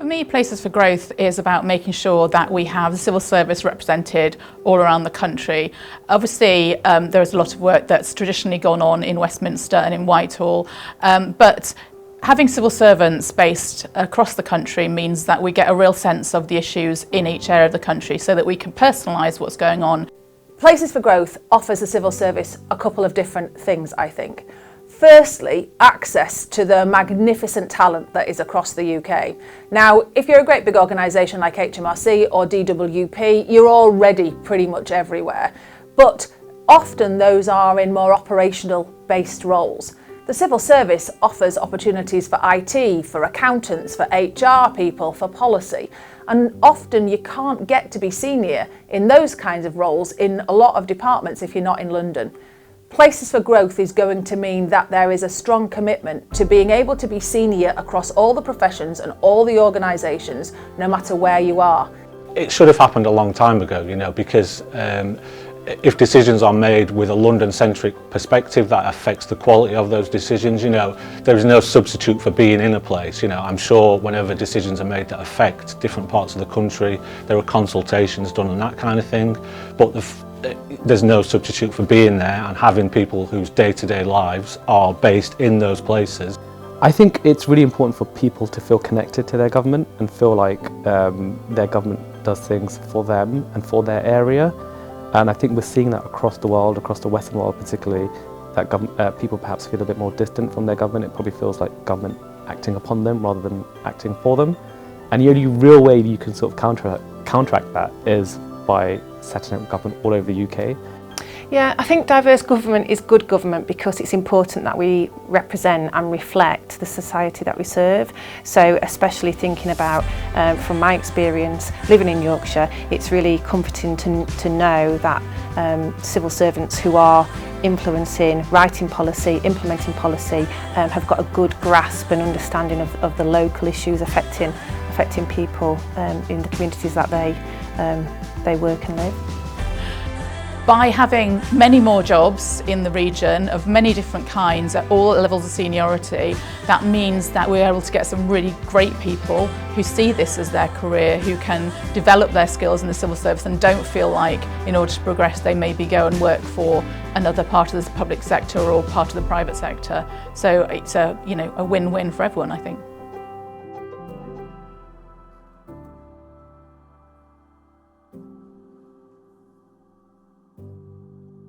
For me, Places for Growth is about making sure that we have the civil service represented all around the country. Obviously, there is a lot of work that's traditionally gone on in Westminster and in Whitehall, but having civil servants based across the country means that we get a real sense of the issues in each area of the country so that we can personalise what's going on. Places for Growth offers the civil service a couple of different things, I think. Firstly, access to the magnificent talent that is across the UK. Now, if you're a great big organisation like HMRC or DWP, you're already pretty much everywhere. But often those are in more operational based roles. The civil service offers opportunities for IT, for accountants, for HR people, for policy. And often you can't get to be senior in those kinds of roles in a lot of departments if you're not in London. Places for Growth is going to mean that there is a strong commitment to being able to be senior across all the professions and all the organisations, no matter where you are. It should have happened a long time ago, because if decisions are made with a London-centric perspective, that affects the quality of those decisions. There is no substitute for being in a place. I'm sure whenever decisions are made that affect different parts of the country, there are consultations done and that kind of thing. But there's no substitute for being there and having people whose day-to-day lives are based in those places. I think it's really important for people to feel connected to their government and feel like their government does things for them and for their area. And I think we're seeing that across the world, across the Western world particularly, that people perhaps feel a bit more distant from their government. It probably feels like government acting upon them rather than acting for them. And the only real way you can sort of counteract that is by setting up government all over the UK. Yeah, I think diverse government is good government because it's important that we represent and reflect the society that we serve. So especially thinking about, from my experience living in Yorkshire, it's really comforting to know that civil servants who are influencing, writing policy, implementing policy, have got a good grasp and understanding of the local issues affecting people in the communities that they work and live. By having many more jobs in the region of many different kinds at all levels of seniority, that means that we're able to get some really great people who see this as their career, who can develop their skills in the civil service and don't feel like in order to progress they maybe go and work for another part of the public sector or part of the private sector. So it's a win-win for everyone, I think.